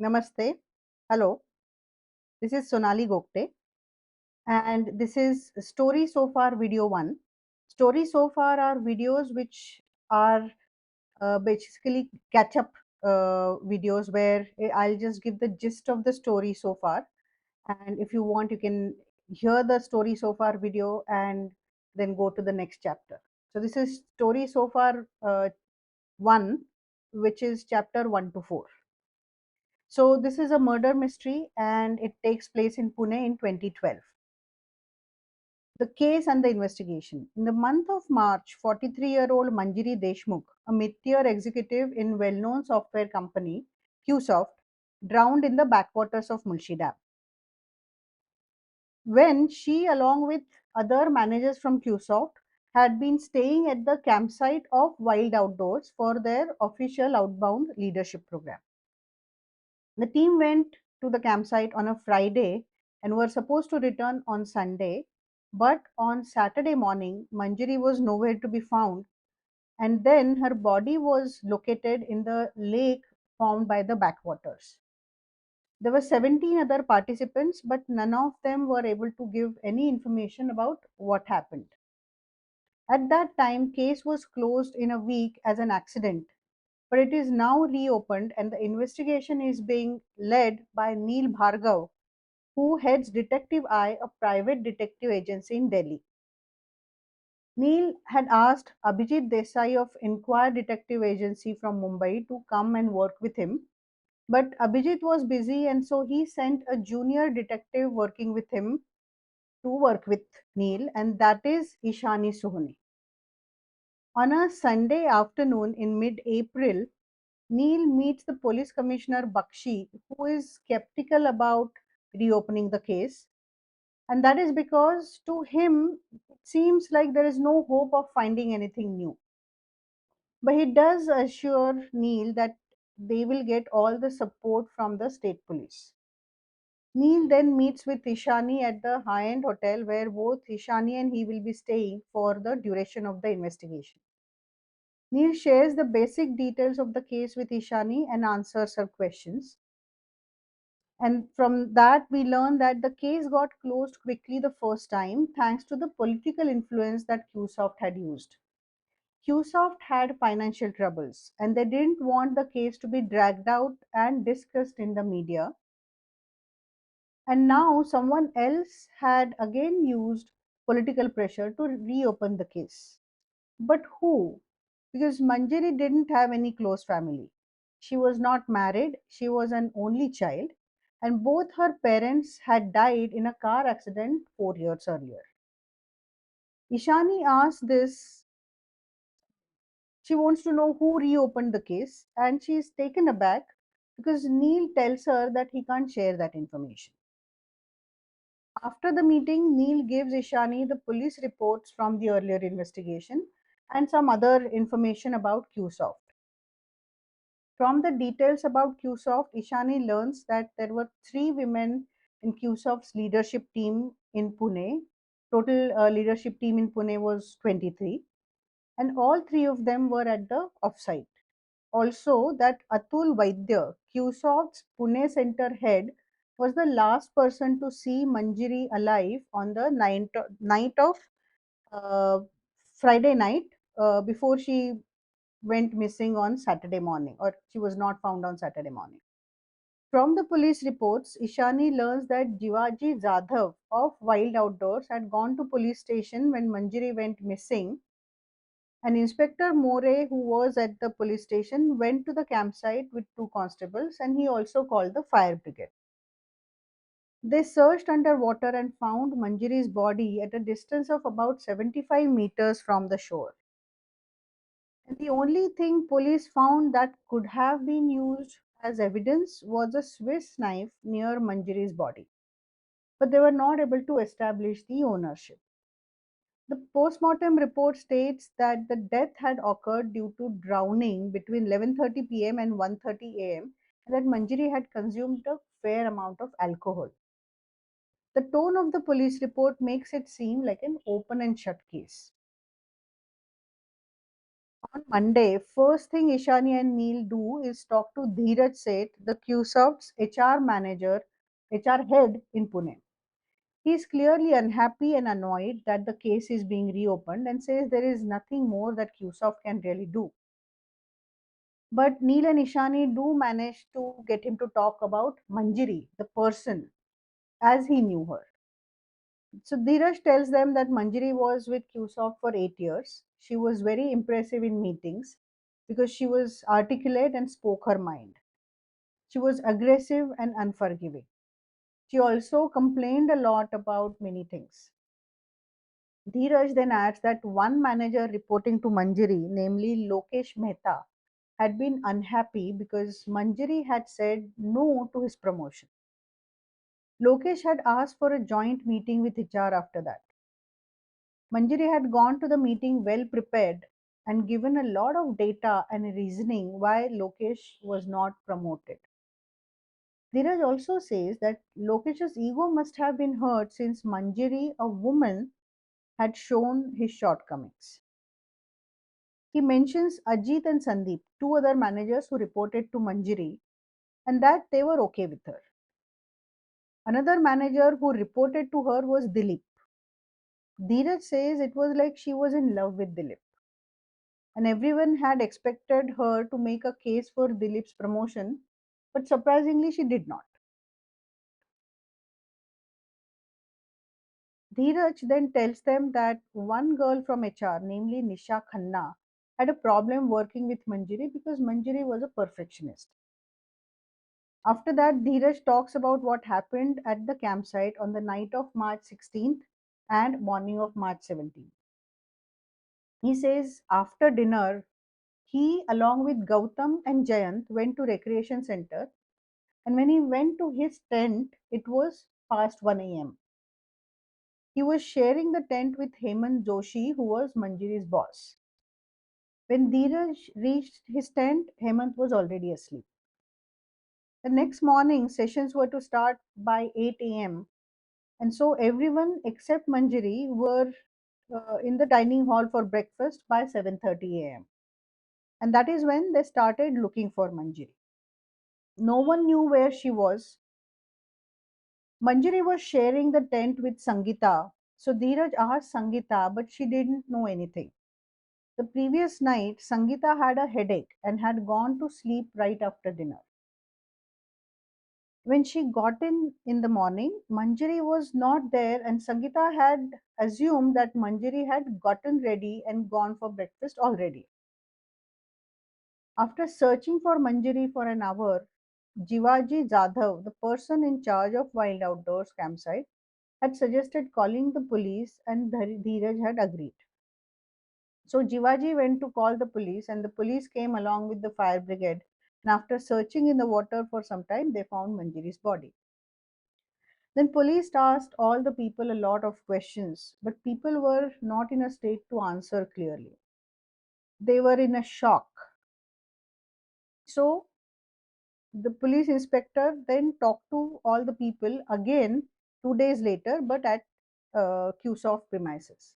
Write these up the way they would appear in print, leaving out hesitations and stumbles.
Namaste. Hello. This is Sonali Gokte, and this is Story So Far Video 1. Story So Far are videos which are basically catch up videos where I'll just give the gist of the story so far. And if you want, you can hear the story so far video and then go to the next chapter. So, this is Story So Far 1, which is chapter 1 to 4. So, this is a murder mystery and it takes place in Pune in 2012. The case and the investigation. In the month of March, 43-year-old Manjiri Deshmukh, a mid-tier executive in well-known software company Qsoft, drowned in the backwaters of Mulshi Dam. When she, along with other managers from Qsoft, had been staying at the campsite of Wild Outdoors for their official outbound leadership program. The team went to the campsite on a Friday and were supposed to return on Sunday, but on Saturday morning, Manjari was nowhere to be found, and then her body was located in the lake formed by the backwaters. There were 17 other participants, but none of them were able to give any information about what happened. At that time, case was closed in a week as an accident, but it is now reopened and the investigation is being led by Neil Bhargav, who heads Detective Eye, a private detective agency in Delhi. Neil had asked Abhijit Desai of Inquire Detective Agency from Mumbai to come and work with him, but Abhijit was busy and so he sent a junior detective working with him to work with Neil, and that is Ishani Sohni. On a Sunday afternoon in mid April, Neil meets the police commissioner Bakshi, who is skeptical about reopening the case. And that is because to him, it seems like there is no hope of finding anything new. But he does assure Neil that they will get all the support from the state police. Neil then meets with Ishani at the high end hotel where both Ishani and he will be staying for the duration of the investigation. Neil shares the basic details of the case with Ishani and answers her questions. And from that, we learn that the case got closed quickly the first time thanks to the political influence that Qsoft had used. Qsoft had financial troubles and they didn't want the case to be dragged out and discussed in the media. And now someone else had again used political pressure to reopen the case. But who? Because Manjari didn't have any close family. She was not married, she was an only child, and both her parents had died in a car accident 4 years earlier. Ishani asked this, she wants to know who reopened the case, and she is taken aback because Neil tells her that he can't share that information. After the meeting, Neil gives Ishani the police reports from the earlier investigation and some other information about Qsoft. From the details about Qsoft, Ishani learns that there were three women in Qsoft's leadership team in Pune. Total leadership team in Pune was 23, and all three of them were at the offsite. Also, that Atul Vaidya, Qsoft's Pune center head, was the last person to see Manjiri alive on the night of uh, Friday night before she went missing on Saturday morning, or she was not found on Saturday morning. From the police reports, Ishani learns that Jivaji Jadhav of Wild Outdoors had gone to police station when Manjiri went missing, and Inspector More, who was at the police station, went to the campsite with two constables and he also called the fire brigade. They searched underwater and found Manjiri's body at a distance of about 75 meters from the shore. And the only thing police found that could have been used as evidence was a Swiss knife near Manjiri's body, but they were not able to establish the ownership. The postmortem report states that the death had occurred due to drowning between 11:30 p.m. and 1:30 a.m. and that Manjiri had consumed a fair amount of alcohol. The tone of the police report makes it seem like an open and shut case. On Monday, first thing Ishani and Neil do is talk to Dheeraj Seth, the QSoft's HR manager, HR head in Pune. He is clearly unhappy and annoyed that the case is being reopened and says there is nothing more that QSoft can really do. But Neil and Ishani do manage to get him to talk about Manjiri, the person, as he knew her. So Dheeraj tells them that Manjari was with QSoft for 8 years. She was very impressive in meetings because she was articulate and spoke her mind. She was aggressive and unforgiving. She also complained a lot about many things. Dheeraj then adds that one manager reporting to Manjari, namely Lokesh Mehta, had been unhappy because Manjari had said no to his promotion. Lokesh had asked for a joint meeting with HR after that. Manjari had gone to the meeting well prepared and given a lot of data and reasoning why Lokesh was not promoted. Dheeraj also says that Lokesh's ego must have been hurt since Manjari, a woman, had shown his shortcomings. He mentions Ajit and Sandeep, two other managers who reported to Manjari, and that they were okay with her. Another manager who reported to her was Dilip. Dheeraj says it was like she was in love with Dilip, and everyone had expected her to make a case for Dilip's promotion, but surprisingly, she did not. Dheeraj then tells them that one girl from HR, namely Nisha Khanna, had a problem working with Manjari because Manjari was a perfectionist. After that, Dheeraj talks about what happened at the campsite on the night of March 16th and morning of March 17th. He says after dinner, he, along with Gautam and Jayant, went to recreation center, and when he went to his tent, it was past 1 a.m. He was sharing the tent with Hemant Joshi, who was Manjiri's boss. When Dheeraj reached his tent, Hemant was already asleep. The next morning, sessions were to start by 8 a.m. And so everyone except Manjiri were in the dining hall for breakfast by 7:30 a.m. And that is when they started looking for Manjiri. No one knew where she was. Manjari was sharing the tent with Sangita. So Dheeraj asked Sangita, but she didn't know anything. The previous night, Sangita had a headache and had gone to sleep right after dinner. When she got in the morning, Manjari was not there, and Sangita had assumed that Manjari had gotten ready and gone for breakfast already. After searching for Manjari for an hour, Jivaji Jadhav, the person in charge of Wild Outdoors campsite, had suggested calling the police, and Dheeraj had agreed. So Jivaji went to call the police, and the police came along with the fire brigade. And after searching in the water for some time, they found Manjari's body. Then police asked all the people a lot of questions, but people were not in a state to answer clearly. They were in a shock. So the police inspector then talked to all the people again 2 days later, but at QSoft premises.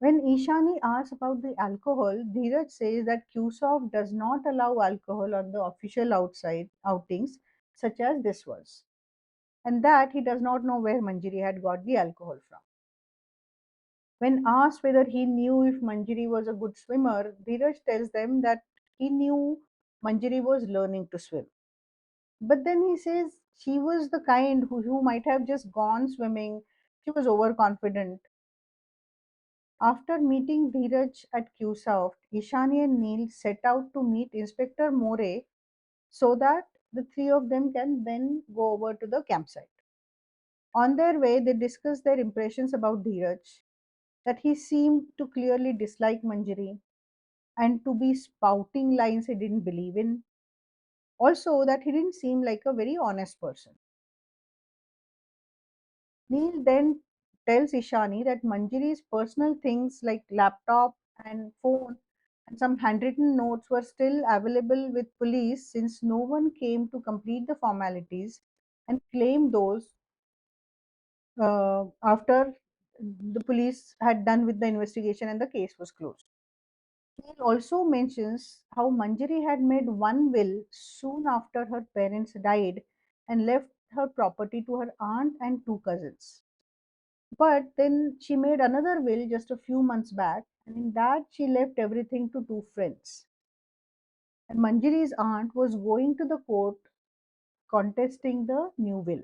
When Ishani asks about the alcohol, Dheeraj says that QSoft does not allow alcohol on the official outside outings, such as this was, and that he does not know where Manjiri had got the alcohol from. When asked whether he knew if Manjiri was a good swimmer, Dheeraj tells them that he knew Manjiri was learning to swim. But then he says she was the kind who might have just gone swimming. She was overconfident. After meeting Dheeraj at QSoft, Ishani and Neil set out to meet Inspector More so that the three of them can then go over to the campsite. On their way, they discuss their impressions about Dheeraj, that he seemed to clearly dislike Manjari and to be spouting lines he didn't believe in. Also, that he didn't seem like a very honest person. Neil then tells Ishani that Manjari's personal things like laptop and phone and some handwritten notes were still available with police since no one came to complete the formalities and claim those after the police had done with the investigation and the case was closed. He also mentions how Manjari had made one will soon after her parents died and left her property to her aunt and two cousins. But then she made another will just a few months back, and in that she left everything to two friends. And Manjari's aunt was going to the court contesting the new will.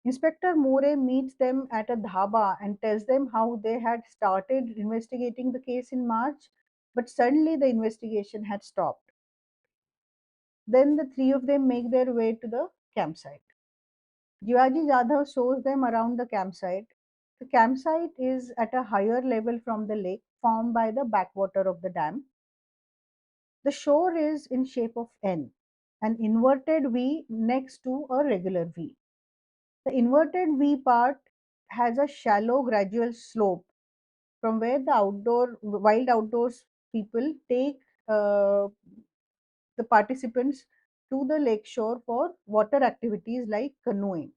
Inspector More meets them at a dhaba and tells them how they had started investigating the case in March, but suddenly the investigation had stopped. Then the three of them make their way to the campsite. Jivaji Jadhav shows them around the campsite. The campsite is at a higher level from the lake formed by the backwater of the dam. The shore is in shape of N, an inverted V next to a regular V. The inverted V part has a shallow gradual slope from where the wild outdoors people take uh, the participants to the lakeshore for water activities like canoeing.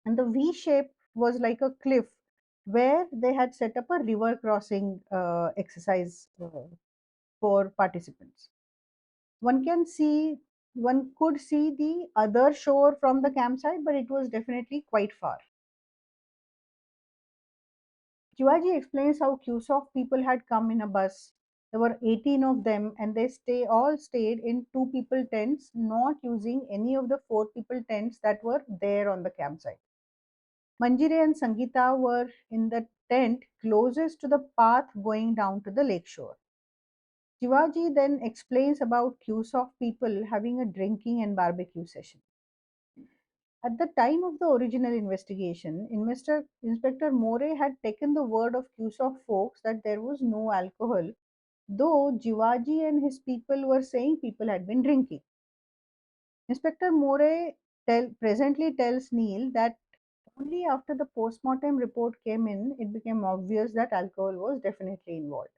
And the V shape was like a cliff where they had set up a river crossing exercise for participants. One can see, one could see the other shore from the campsite, but it was definitely quite far. Shivaji explains how Cusack people had come in a bus. There were 18 of them, and they all stayed in two people tents, not using any of the four people tents that were there on the campsite. Manjiri and Sangita were in the tent closest to the path going down to the lakeshore. Shivaji then explains about Cusack people having a drinking and barbecue session. At the time of the original investigation, Inspector More had taken the word of Cusack folks that there was no alcohol, though Jivaji and his people were saying people had been drinking. Inspector More presently tells Neil that only after the postmortem report came in, it became obvious that alcohol was definitely involved.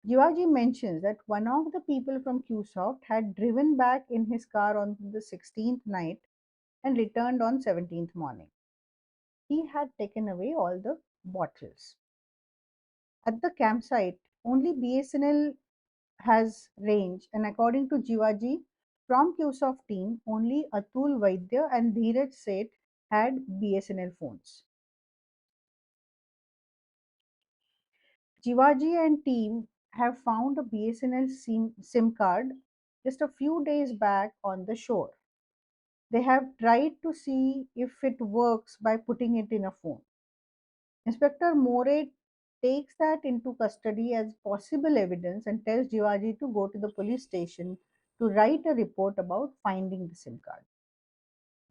Jivaji mentions that one of the people from Cusack had driven back in his car on the 16th night and returned on 17th morning. He had taken away all the bottles. At the campsite, only BSNL has range, and according to Jivaji, from Cusack team, only Atul Vaidya and Dheeraj Seth had BSNL phones. Jivaji and team have found a BSNL SIM card just a few days back on the shore. They have tried to see if it works by putting it in a phone. Inspector More takes that into custody as possible evidence and tells Jivaji to go to the police station to write a report about finding the SIM card.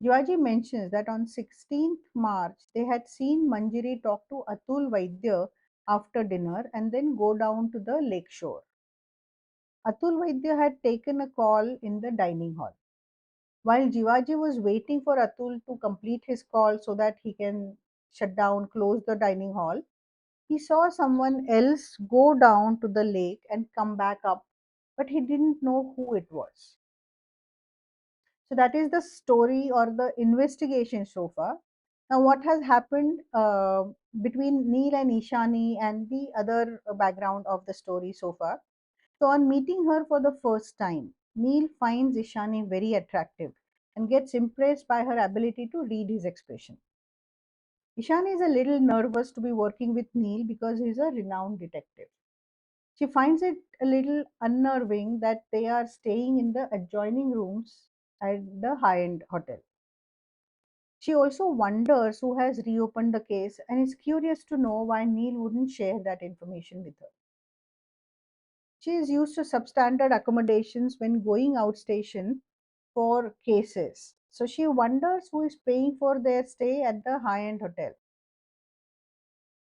Jivaji mentions that on 16th March they had seen Manjiri talk to Atul Vaidya after dinner and then go down to the lake shore. Atul Vaidya had taken a call in the dining hall. While Jivaji was waiting for Atul to complete his call so that he can close the dining hall, he saw someone else go down to the lake and come back up, but he didn't know who it was. So that is the story or the investigation so far. Now, what has happened between Neil and Ishani and the other background of the story so far? So, on meeting her for the first time, Neil finds Ishani very attractive and gets impressed by her ability to read his expression. Ishani is a little nervous to be working with Neil because he is a renowned detective. She finds it a little unnerving that they are staying in the adjoining rooms at the high end hotel. She also wonders who has reopened the case and is curious to know why Neil wouldn't share that information with her. She is used to substandard accommodations when going outstation for cases. So she wonders who is paying for their stay at the high end hotel.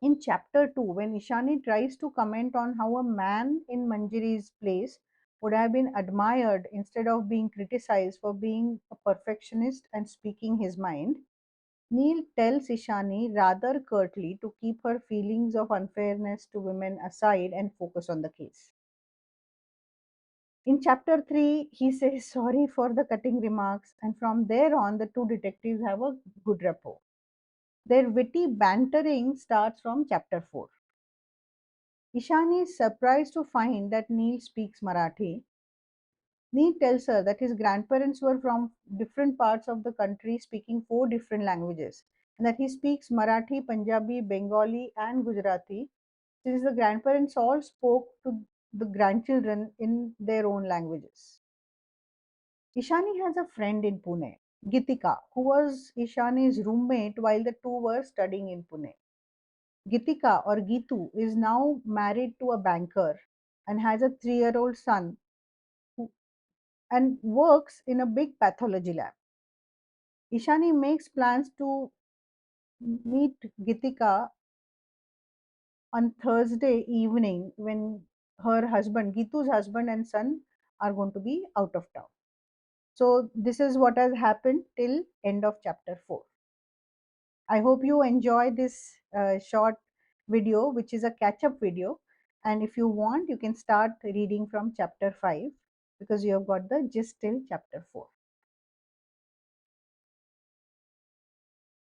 In chapter 2, when Ishani tries to comment on how a man in Manjiri's place would have been admired instead of being criticized for being a perfectionist and speaking his mind, Neil tells Ishani rather curtly to keep her feelings of unfairness to women aside and focus on the case. In chapter 3, he says sorry for the cutting remarks, and from there on, the two detectives have a good rapport. Their witty bantering starts from chapter 4. Ishani is surprised to find that Neil speaks Marathi. Neil tells her that his grandparents were from different parts of the country speaking four different languages, and that he speaks Marathi, Punjabi, Bengali, and Gujarati, since the grandparents all spoke to the grandchildren in their own languages. Ishani has a friend in Pune, Gitika, who was Ishani's roommate while the two were studying in Pune. Gitika or Gitu is now married to a banker and has a 3-year-old son who, and works in a big pathology lab. Ishani makes plans to meet Gitika on Thursday evening when her husband, Gitu's husband and son, are going to be out of town. So this is what has happened till end of chapter 4. I hope you enjoy this short video, which is a catch up video. And if you want, you can start reading from chapter 5 because you have got the gist till chapter 4.